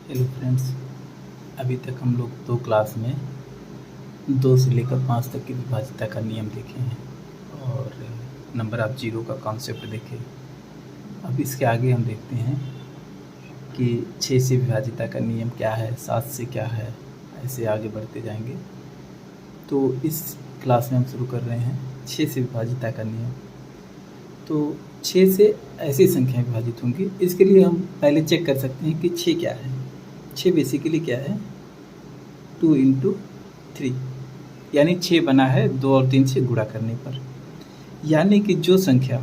Hello friends, अभी तक हम लोग 2 क्लास में 2 से लेकर 5 तक की विभाज्यता का नियम देखे हैं और नंबर ऑफ जीरो का कॉन्सेप्ट देखे। अब इसके आगे हम देखते हैं कि 6 से विभाज्यता का नियम क्या है, 7 से क्या है, ऐसे आगे बढ़ते जाएंगे। तो इस क्लास में हम शुरू कर रहे हैं 6 से विभाज्यता का नियम। तो 6 से ऐसी संख्याएं विभाजित होंगी। इसके लिए हम पहले चेक कर सकते हैं कि 6 क्या है। 6 बेसिकली क्या है, 2 × 3, यानी 6 बना है 2 और 3 से गुणा करने पर। यानी कि जो संख्या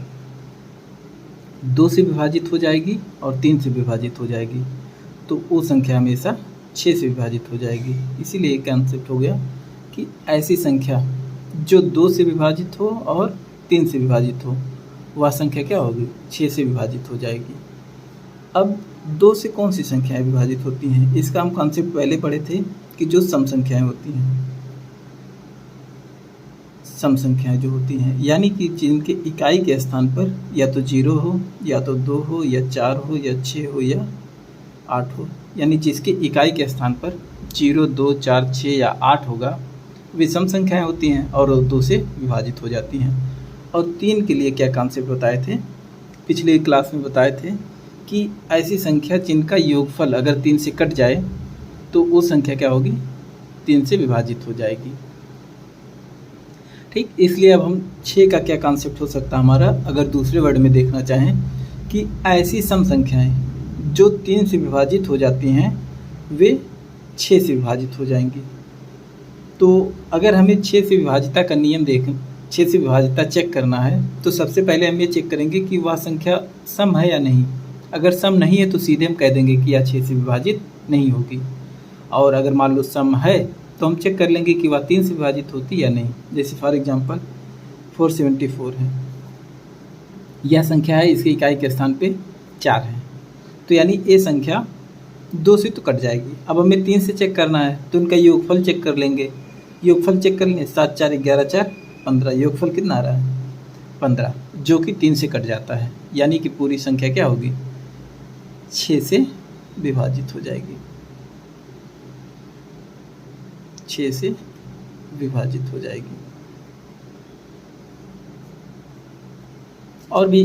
2 से विभाजित हो जाएगी और 3 से विभाजित हो जाएगी तो वो संख्या हमेशा 6 से विभाजित हो जाएगी। इसीलिए एक कॉन्सेप्ट हो गया कि ऐसी संख्या जो 2 से विभाजित हो और 3 से विभाजित हो वह संख्या क्या होगी, 6 से विभाजित हो जाएगी। अब 2 से कौन सी संख्याएं विभाजित होती हैं, इसका हम कॉन्सेप्ट पहले पढ़े थे कि जो सम संख्याएं होती हैं, सम संख्याएं जो होती हैं यानी कि जिनके इकाई के स्थान पर या तो 0 हो या तो 2 हो या 4 हो या 6 हो या 8 हो, यानी जिसके इकाई के स्थान पर 0, 2, 4, 6 या 8 होगा वे सम संख्याएं होती हैं और 2 से विभाजित हो जाती हैं। और 3 के लिए क्या कॉन्सेप्ट बताए थे, पिछले क्लास में बताए थे कि ऐसी संख्या जिनका योगफल अगर 3 से कट जाए तो वो संख्या क्या होगी, 3 से विभाजित हो जाएगी। ठीक, इसलिए अब हम 6 का क्या कॉन्सेप्ट हो सकता है हमारा, अगर दूसरे वर्ड में देखना चाहें कि ऐसी सम संख्याएं जो 3 से विभाजित हो जाती हैं वे 6 से विभाजित हो जाएंगी। तो अगर हमें 6 से विभाजिता का नियम 6 से विभाजिता चेक करना है तो सबसे पहले हम ये चेक करेंगे कि वह संख्या सम है या नहीं। अगर सम नहीं है तो सीधे हम कह देंगे कि यह 6 से विभाजित नहीं होगी। और अगर मान लो सम है तो हम चेक कर लेंगे कि वह 3 से विभाजित होती या नहीं। जैसे फॉर एग्जांपल 474 है, यह संख्या है, इसकी इकाई के स्थान पे 4 है, तो यानी ये संख्या 2 से तो कट जाएगी। अब हमें 3 से चेक करना है तो उनका योगफल चेक कर लेंगे। योगफल चेक कर लेंगे, 7 4 11 4 15, योगफल कितना आ रहा है 15, जो कि 3 से कट जाता है, यानी कि पूरी संख्या क्या होगी, 6 से विभाजित हो जाएगी, 6 से विभाजित हो जाएगी। और भी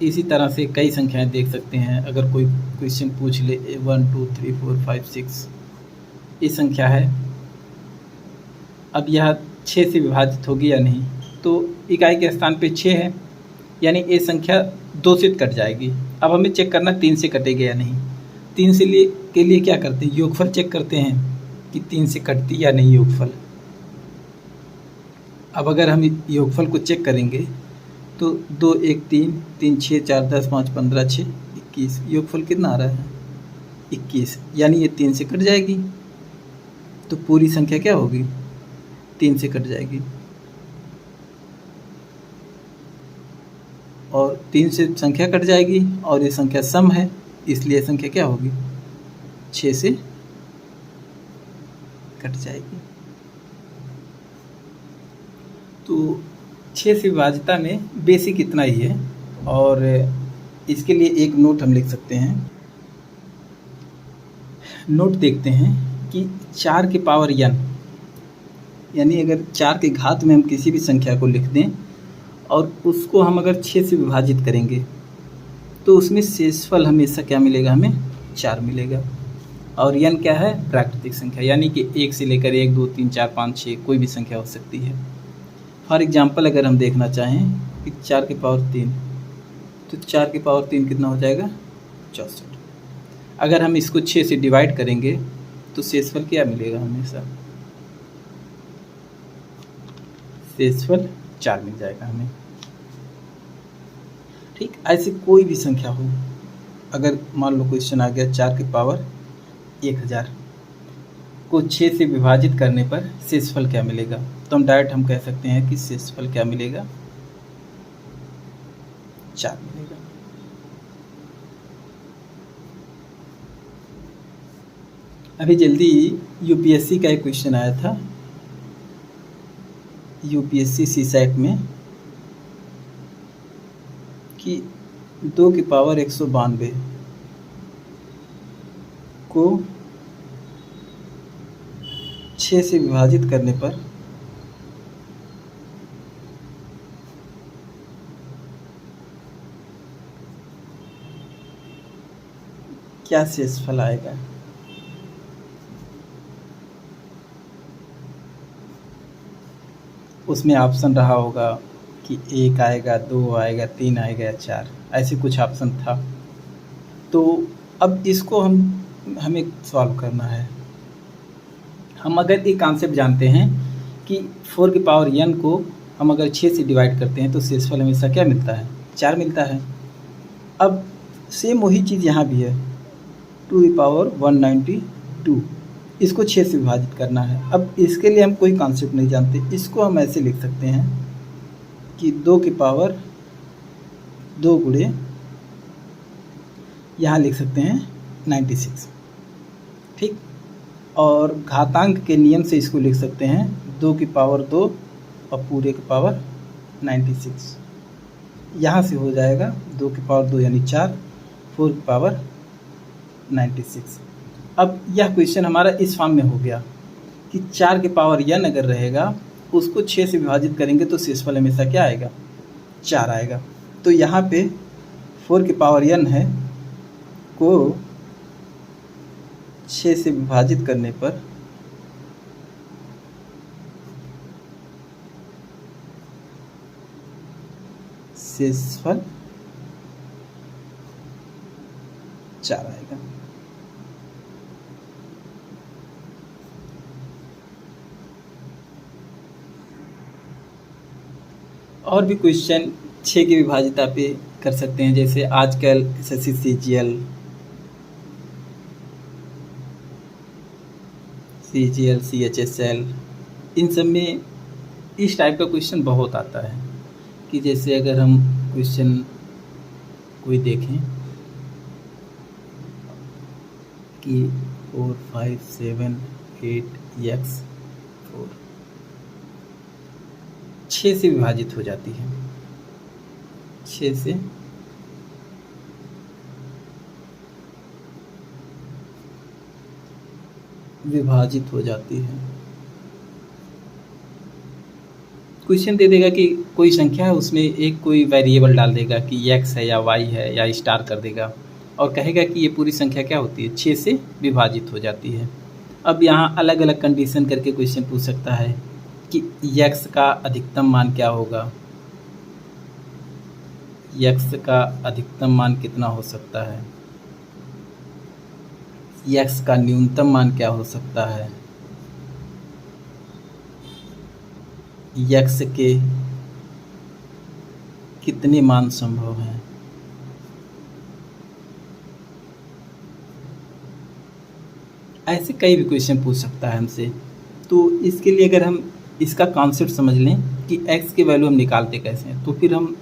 इसी तरह से कई संख्याएं देख सकते हैं। अगर कोई क्वेश्चन पूछ ले 1 2 3 4 5 6 ये संख्या है, अब यह 6 से विभाजित होगी या नहीं, तो इकाई के स्थान पे 6 है, यानी ये संख्या 2 से कट जाएगी। अब हमें चेक करना 3 से कटेगी या नहीं। 3 से के लिए क्या करते हैं, योगफल चेक करते हैं कि 3 से कटती या नहीं योगफल। अब अगर हम योगफल को चेक करेंगे तो 2 1 3 3 6 4 10 5 15 6 21, योगफल कितना आ रहा है 21, यानी ये 3 से कट जाएगी, तो पूरी संख्या क्या होगी, 3 से कट जाएगी। और 3 से संख्या कट जाएगी और ये संख्या सम है, इसलिए संख्या क्या होगी, 6 से कट जाएगी। तो 6 से विभाजिता में बेसिक इतना ही है। और इसके लिए एक नोट हम लिख सकते हैं। नोट देखते हैं कि 4 की पावर n, यानी अगर 4 के घात में हम किसी भी संख्या को लिख दें और उसको हम अगर 6 से विभाजित करेंगे तो उसमें शेषफल हमेशा क्या मिलेगा, हमें 4 मिलेगा। और n क्या है, प्राकृतिक संख्या, यानी कि 1 से लेकर 1 2 3 4 5 6 कोई भी संख्या हो सकती है। फॉर एग्जांपल अगर हम देखना चाहें कि 4 की पावर 3, तो 4 की पावर 3 कितना हो जाएगा, 64। अगर हम इसको 6 से डिवाइड करेंगे तो शेषफल क्या मिलेगा, हमेशा शेषफल 4 मिल जाएगा हमें। ठीक, ऐसी कोई भी संख्या हो, अगर मान लो क्वेश्चन आ गया 4 की पावर 1000 को 6 से विभाजित करने पर शेषफल क्या मिलेगा, तो हम डायरेक्ट हम कह सकते हैं कि शेषफल क्या मिलेगा, 4 मिलेगा। अभी जल्दी यूपीएससी का एक क्वेश्चन आया था, यूपीएससी सीसैट में, कि 2 की पावर 192 को 6 से विभाजित करने पर क्या शेषफल आएगा। उसमें ऑप्शन रहा होगा कि 1 आएगा, 2 आएगा, 3 आएगा या 4, ऐसे कुछ ऑप्शन था। तो अब इसको हमें सॉल्व करना है। हम अगर एक कॉन्सेप्ट जानते हैं कि 4 की पावर n को हम अगर 6 से डिवाइड करते हैं तो शेषफल हमेशा क्या मिलता है, 4 मिलता है। अब सेम वही चीज़ यहाँ भी है, 2 की पावर 192, इसको 6 से विभाजित करना है। अब इसके लिए हम कोई कॉन्सेप्ट नहीं जानते, इसको हम ऐसे लिख सकते हैं कि 2 की पावर 2 गुणे, यहाँ लिख सकते हैं 96, ठीक। और घातांक के नियम से इसको लिख सकते हैं 2 की पावर 2 और पूरे की पावर 96। यहाँ से हो जाएगा 2 की पावर 2 यानी 4, 4 की पावर 96। अब यह क्वेश्चन हमारा इस फॉर्म में हो गया कि 4 की पावर n अगर रहेगा उसको 6 से विभाजित करेंगे तो शेषफल हमेशा क्या आएगा, 4 आएगा। तो यहाँ पे 4 की पावर n है को 6 से विभाजित करने पर शेषफल 4 आएगा। और भी क्वेश्चन 6 की विभाजिता पे कर सकते हैं, जैसे आजकल एसएससी सीजीएल सीएचएसएल इन सब में इस टाइप का क्वेश्चन बहुत आता है। कि जैसे अगर हम क्वेश्चन कोई देखें कि 4 5 7 8 x 4 6 से विभाजित हो जाती है, 6 से विभाजित हो जाती है। क्वेश्चन दे देगा कि कोई संख्या है, उसमें एक कोई वेरिएबल डाल देगा कि x है या y है या स्टार कर देगा और कहेगा कि ये पूरी संख्या क्या होती है, 6 से विभाजित हो जाती है। अब यहाँ अलग अलग कंडीशन करके क्वेश्चन पूछ सकता है कि x का अधिकतम मान क्या होगा, x का अधिकतम मान कितना हो सकता है, x का न्यूनतम मान क्या हो सकता है, x के कितने मान संभव हैं। ऐसे कई भी क्वेश्चन पूछ सकता है हमसे। तो इसके लिए अगर हम इसका कॉन्सेप्ट समझ लें कि x की वैल्यू हम निकालते कैसे हैं, तो फिर हम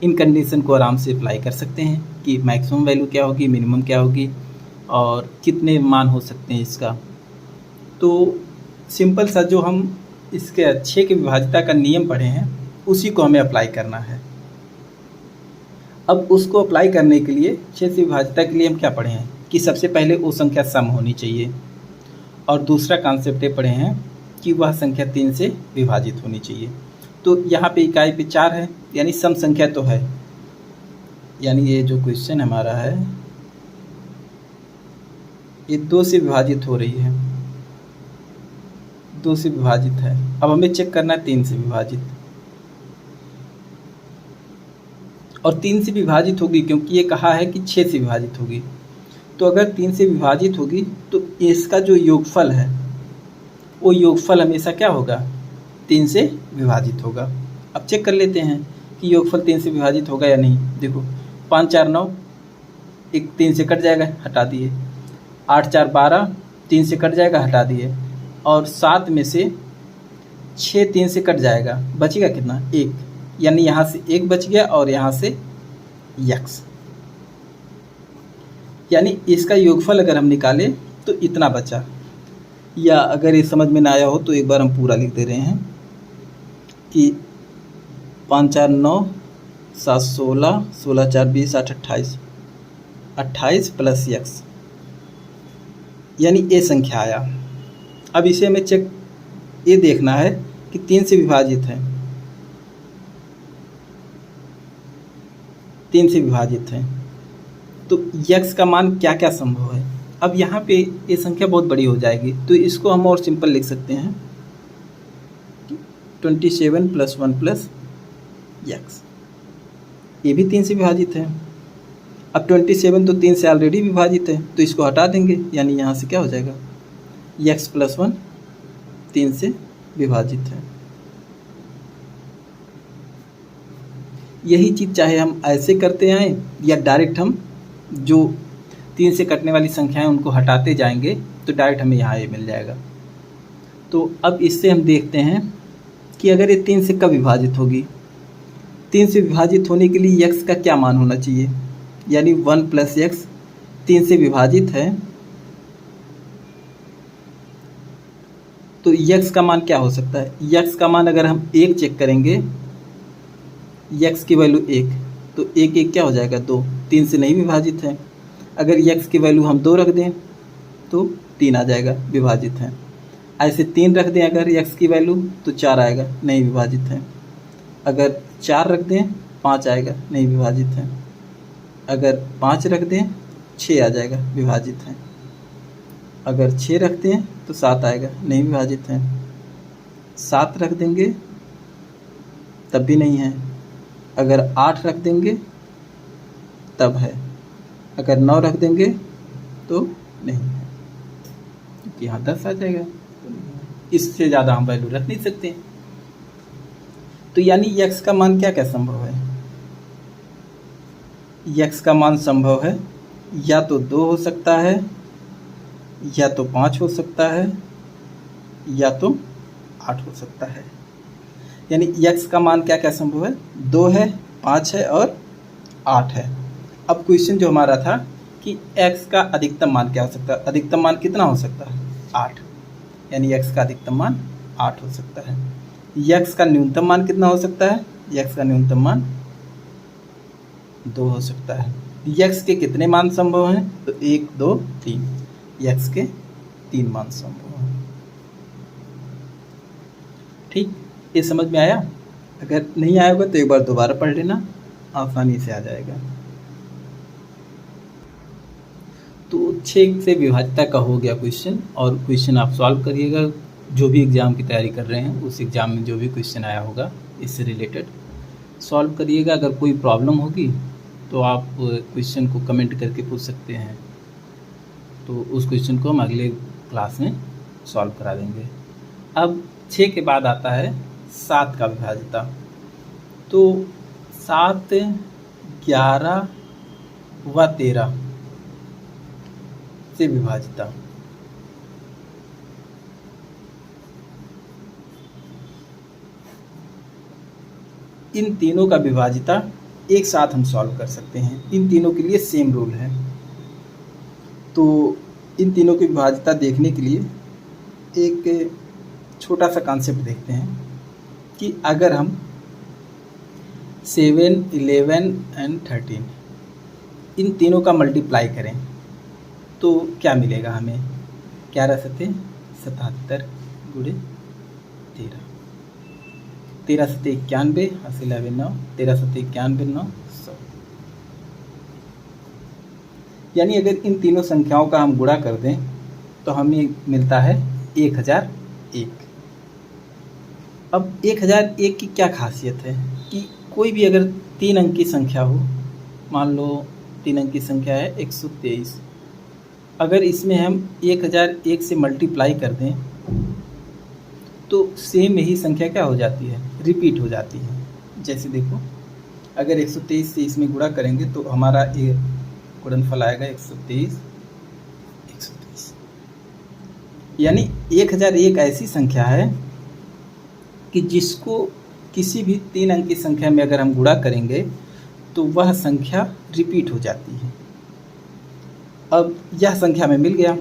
इन कंडीशन को आराम से अप्लाई कर सकते हैं कि मैक्सिमम वैल्यू क्या होगी, मिनिमम क्या होगी और कितने मान हो सकते हैं इसका। तो सिंपल सा जो हम इसके 6 की विभाजिता का नियम पढ़े हैं उसी को हमें अप्लाई करना है। अब उसको अप्लाई करने के लिए 6 से विभाजिता के लिए हम क्या पढ़े हैं कि सबसे पहले वो संख्या सम होनी चाहिए, और दूसरा कॉन्सेप्ट ये पढ़े हैं कि वह संख्या 3 से विभाजित होनी चाहिए। तो यहाँ पे इकाई पे 4 है यानी सम संख्या तो है, यानी ये जो क्वेश्चन हमारा है ये 2 से विभाजित हो रही है, 2 से विभाजित है। अब हमें चेक करना है 3 से विभाजित, और 3 से विभाजित होगी क्योंकि ये कहा है कि 6 से विभाजित होगी। तो अगर 3 से विभाजित होगी तो इसका जो योगफल है वो योगफल हमेशा क्या होगा, 3 से विभाजित होगा। अब चेक कर लेते हैं कि योगफल 3 से विभाजित होगा या नहीं। देखो 5 4 9, एक 3 से कट जाएगा, हटा दिए। 8 4 12, 3 से कट जाएगा, हटा दिए। और 7 में से 6 3 से कट जाएगा, बचेगा कितना, 1, यानी यहाँ से 1 बच गया और यहाँ से x, यानी इसका योगफल अगर हम निकालें तो इतना बचा। या अगर ये समझ में ना आया हो तो एक बार हम पूरा लिख दे रहे हैं कि 5 4 9 7 16, 16 4 20, 8 28, 28 प्लस x, यानी ए संख्या आया। अब इसे हमें चेक ये देखना है कि 3 से विभाजित है, 3 से विभाजित है, तो यक्स का मान क्या क्या संभव है। अब यहाँ पे ये संख्या बहुत बड़ी हो जाएगी, तो इसको हम और सिंपल लिख सकते हैं 27 + 1 + यक्स। ये भी 3 से विभाजित है। अब 27 तो 3 से ऑलरेडी विभाजित है, तो इसको हटा देंगे, यानी यहाँ से क्या हो जाएगा, यक्स + 1 3 से विभाजित है। यही चीज़ चाहे हम ऐसे करते आएँ या डायरेक्ट हम जो 3 से कटने वाली संख्याएं उनको हटाते जाएंगे, तो डायरेक्ट हमें यहाँ ये मिल जाएगा। तो अब इससे हम देखते हैं कि अगर ये 3 से कब विभाजित होगी। 3 से विभाजित होने के लिए यक्स का क्या मान होना चाहिए, यानी 1 + यक्स 3 से विभाजित है, तो यक्स का मान क्या हो सकता है। यक्स का मान अगर हम 1 चेक करेंगे, यक्स की वैल्यू 1, तो 1 1 क्या हो जाएगा 2, 3 से नहीं विभाजित है। अगर यक्स की वैल्यू हम 2 रख दें तो 3 आ जाएगा, विभाजित है। ऐसे 3 रख दें अगर यक्स की वैल्यू, तो 4 आएगा, नहीं विभाजित है। अगर 4 रख दें 5 आएगा, नहीं विभाजित है। अगर 5 रख दें 6 आ जाएगा, विभाजित है। अगर 6 रखते हैं तो 7 आएगा, नहीं विभाजित है। 7 रख देंगे तब भी नहीं है। अगर 8 रख देंगे तब है। अगर 9 रख देंगे तो नहीं है, क्योंकि यहाँ 10 आ जाएगा। इससे ज़्यादा हम वैल्यू रख नहीं सकते। तो यानी यक्स का मान क्या क्या संभव है। यक्स का मान संभव है या तो 2 हो सकता है, या तो 5 हो सकता है, या तो 8 हो सकता है। यानी यक्स का मान क्या क्या संभव है, 2 है, 5 है और 8 है। अब क्वेश्चन जो हमारा था कि एक्स का अधिकतम मान क्या हो सकता है। अधिकतम मान कितना हो सकता है, 8, यानी यक्स का अधिकतम मान 8 हो सकता है। यक्स का न्यूनतम मान कितना हो सकता है, यक्स का न्यूनतम मान 2 हो सकता है। यक्स के कितने मान संभव हैं, तो 1 2 3, यक्स के 3 मान संभव हैं। ठीक, ये समझ में आया। अगर नहीं आया होगा तो एक बार दोबारा पढ़ लेना, आसानी से आ जाएगा। तो 6 से विभाज्यता का हो गया क्वेश्चन, और क्वेश्चन आप सॉल्व करिएगा। जो भी एग्ज़ाम की तैयारी कर रहे हैं उस एग्ज़ाम में जो भी क्वेश्चन आया होगा इससे रिलेटेड सॉल्व करिएगा। अगर कोई प्रॉब्लम होगी तो आप क्वेश्चन को कमेंट करके पूछ सकते हैं, तो उस क्वेश्चन को हम अगले क्लास में सॉल्व करा देंगे। अब 6 के बाद आता है 7 का विभाज्यता। तो 7, 11 व 13 से विभाज्यता। इन तीनों का विभाज्यता एक साथ हम सॉल्व कर सकते हैं। इन तीनों के लिए सेम रूल है। तो इन तीनों की विभाज्यता देखने के लिए एक छोटा सा कॉन्सेप्ट देखते हैं कि अगर हम 7, 11 एंड 13 इन तीनों का मल्टीप्लाई करें तो क्या मिलेगा हमें। 11 7 77 गुणे 13, 13 7 91, 11 9, 13 7 91 9 100। यानी अगर इन तीनों संख्याओं का हम गुणा कर दें तो हमें मिलता है 1001। अब 1001 की क्या खासियत है कि कोई भी अगर 3 अंक की संख्या हो, मान लो 3 अंक की संख्या है 123, अगर इसमें हम 1001 से मल्टीप्लाई कर दें तो सेम यही संख्या क्या हो जाती है, रिपीट हो जाती है। जैसे देखो, अगर 123 से इसमें गुणा करेंगे तो हमारा ये गुणनफल आएगा 123 123। यानी 1001 ऐसी संख्या है कि जिसको किसी भी 3 अंक की संख्या में अगर हम गुणा करेंगे तो वह संख्या रिपीट हो जाती है। अब यह संख्या में मिल गया।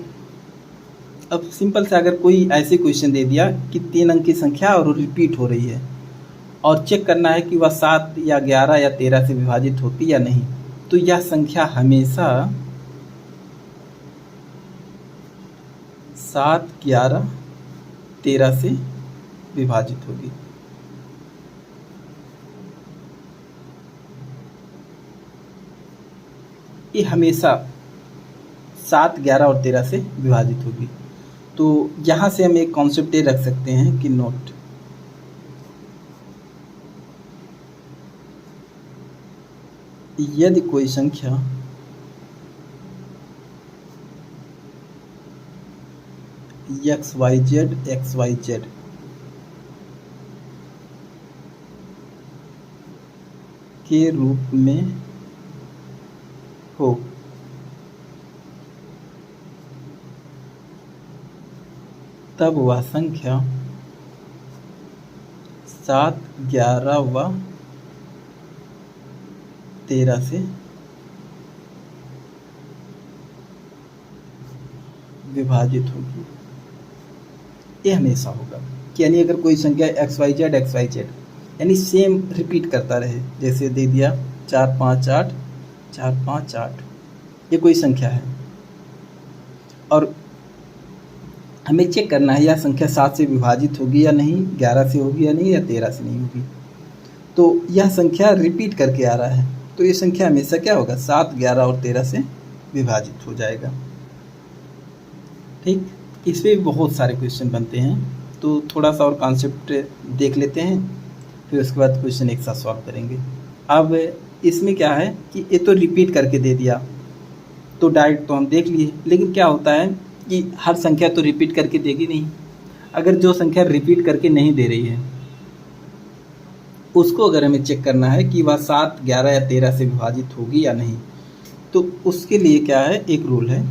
अब सिंपल से अगर कोई ऐसे क्वेश्चन दे दिया कि 3 अंक की संख्या और रिपीट हो रही है और चेक करना है कि वह 7 या 11 या 13 से विभाजित होती या नहीं, तो यह संख्या हमेशा 7, 11, 13 से विभाजित होगी। ये हमेशा 7, 11 और 13 से विभाजित होगी। तो यहाँ से हम एक कॉन्सेप्ट ये रख सकते हैं कि नोट यदि कोई संख्या XYZ के रूप में हो तब वह संख्या 7, 11 व 13 से विभाजित होगी। ये हमेशा होगा कि यानी अगर कोई संख्या XYZ यानी सेम रिपीट करता रहे, जैसे दे दिया 4, 5, 8, 4, 5, 8, ये कोई संख्या है और हमें चेक करना है यह संख्या 7 से विभाजित होगी या नहीं, 11 से होगी या नहीं, या 13 से नहीं होगी। तो यह संख्या रिपीट करके आ रहा है, तो ये संख्या हमेशा क्या होगा, 7, 11 और 13 से विभाजित हो जाएगा। ठीक, इसमें भी बहुत सारे क्वेश्चन बनते हैं, तो थोड़ा सा और कॉन्सेप्ट देख लेते हैं, फिर उसके बाद क्वेश्चन एक साथ सॉल्व करेंगे। अब इसमें क्या है कि ये तो रिपीट करके दे दिया, तो डायरेक्ट तो हम देख लिए, लेकिन क्या होता है कि हर संख्या तो रिपीट करके देगी नहीं। अगर जो संख्या रिपीट करके नहीं दे रही है उसको अगर हमें चेक करना है कि वह 7, 11 या 13 से विभाजित होगी या नहीं, तो उसके लिए क्या है, एक रूल है,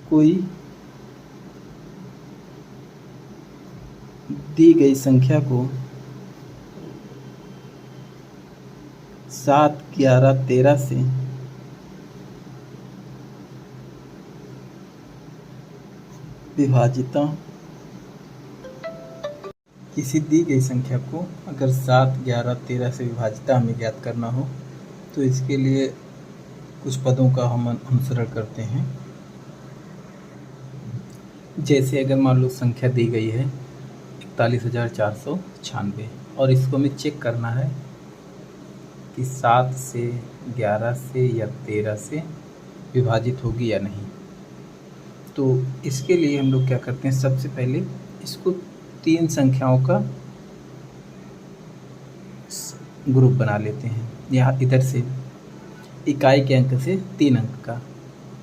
कोई दी गई संख्या को 7, 11, 13 से विभाजित, किसी दी गई संख्या को अगर 7, 11, 13 से विभाजित हमें ज्ञात करना हो तो इसके लिए कुछ पदों का हम अनुसरण करते हैं। जैसे अगर मान लो संख्या दी गई है 41,496 और इसको हमें चेक करना है कि 7 से, 11 से या 13 से विभाजित होगी या नहीं। तो इसके लिए हम लोग क्या करते हैं, सबसे पहले इसको 3 संख्याओं का ग्रुप बना लेते हैं। यहाँ इधर से इकाई के अंक से 3 अंक का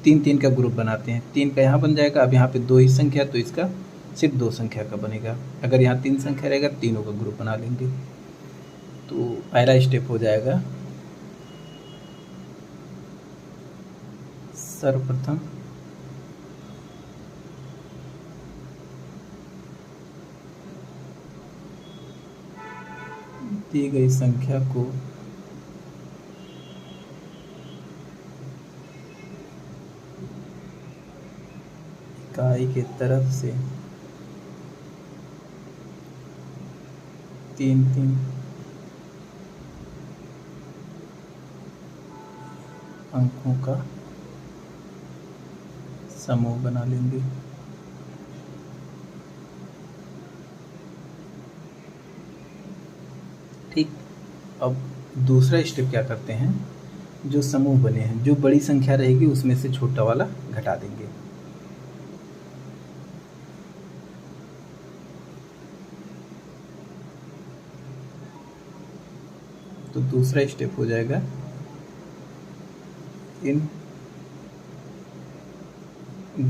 3 का ग्रुप बनाते हैं। 3 का यहाँ बन जाएगा। अब यहाँ पे 2 ही संख्या, तो इसका सिर्फ 2 संख्या का बनेगा। अगर यहाँ 3 संख्या रहेगा, तीनों का ग्रुप बना लेंगे। तो पहला स्टेप हो जाएगा, सर्वप्रथम दी गई संख्या को इकाई के तरफ से 3 अंकों का समूह बना लेंगे। ठीक, अब दूसरा स्टेप क्या करते हैं, जो समूह बने हैं, जो बड़ी संख्या रहेगी उसमें से छोटा वाला घटा देंगे। तो दूसरा स्टेप हो जाएगा, इन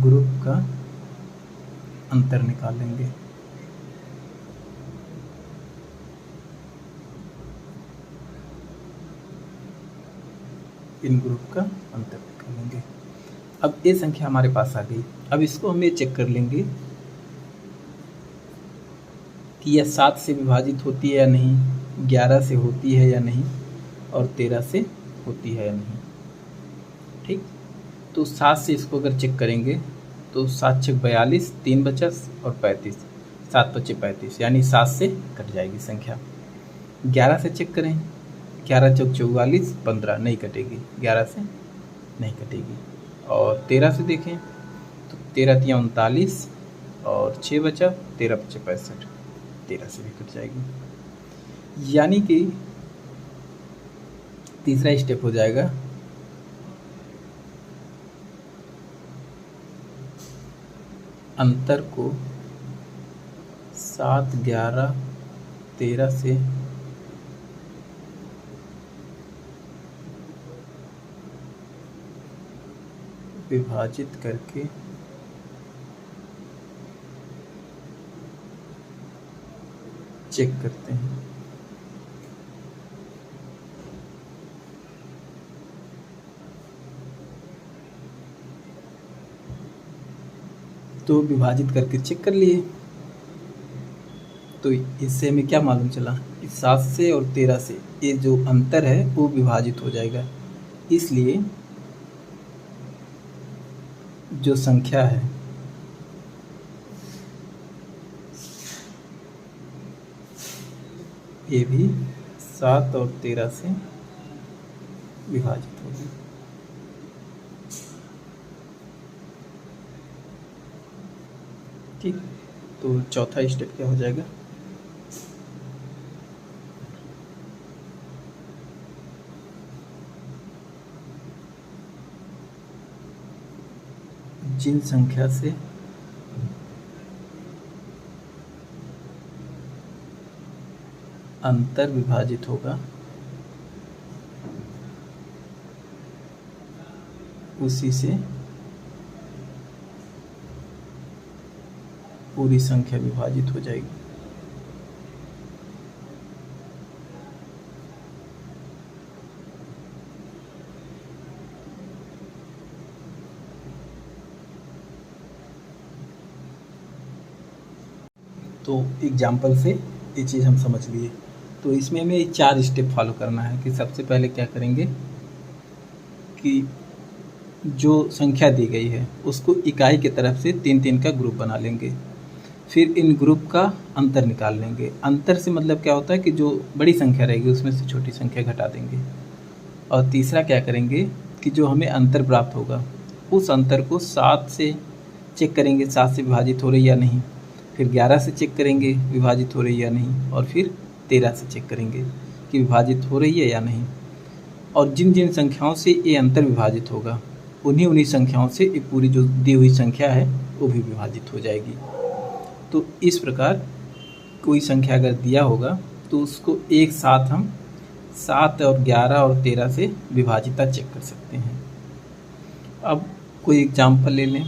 ग्रुप का अंतर निकाल लेंगे। इन ग्रुप का अंतर निकालेंगे। अब ये संख्या हमारे पास आ गई। अब इसको हम ये चेक कर लेंगे कि यह 7 से विभाजित होती है या नहीं, 11 से होती है या नहीं, और 13 से होती है या नहीं। ठीक, तो 7 से इसको अगर चेक करेंगे तो 7 × 42, 3 बचा और 35। 7 पच्चे 35, यानी 7 से कट जाएगी संख्या। 11 से चेक करें, 11 चौक 44, 15 नहीं कटेगी, 11 से नहीं कटेगी। और 13 से देखें तो 13 तिया 39 और 6 बचा, 13 पच्चे 65, 13 से भी कट जाएगी। यानी कि तीसरा स्टेप हो जाएगा अंतर को 7, 11, 13 से विभाजित करके चेक करते हैं। तो विभाजित करके चेक कर लिए, तो इससे हमें क्या मालूम चला कि 7 से और 13 से ये जो अंतर है वो विभाजित हो जाएगा। इसलिए जो संख्या है ये भी 7 और 13 से विभाजित होगी। ठीक, तो चौथा स्टेप क्या हो जाएगा, जिन संख्या से अंतर विभाजित होगा उसी से पूरी संख्या विभाजित हो जाएगी। तो एग्जाम्पल से ये चीज़ हम समझ लिए। तो इसमें हमें 4 स्टेप फॉलो करना है कि सबसे पहले क्या करेंगे कि जो संख्या दी गई है उसको इकाई की तरफ से 3-3 का ग्रुप बना लेंगे। फिर इन ग्रुप का अंतर निकाल लेंगे। अंतर से मतलब क्या होता है कि जो बड़ी संख्या रहेगी उसमें से छोटी संख्या घटा देंगे। और तीसरा क्या करेंगे कि जो हमें अंतर प्राप्त होगा उस अंतर को 7 से चेक करेंगे, 7 से विभाजित हो रही या नहीं। फिर 11 से चेक करेंगे विभाजित हो रही या नहीं। और फिर 13 से चेक करेंगे कि विभाजित हो रही है या नहीं। और जिन जिन संख्याओं से ये अंतर विभाजित होगा उन्हीं संख्याओं से ये पूरी जो दी हुई संख्या है वो भी विभाजित हो जाएगी। तो इस प्रकार कोई संख्या अगर दिया होगा तो उसको एक साथ हम 7 और 11 और 13 से विभाजिता चेक कर सकते हैं। अब कोई एग्जाम्पल ले लें।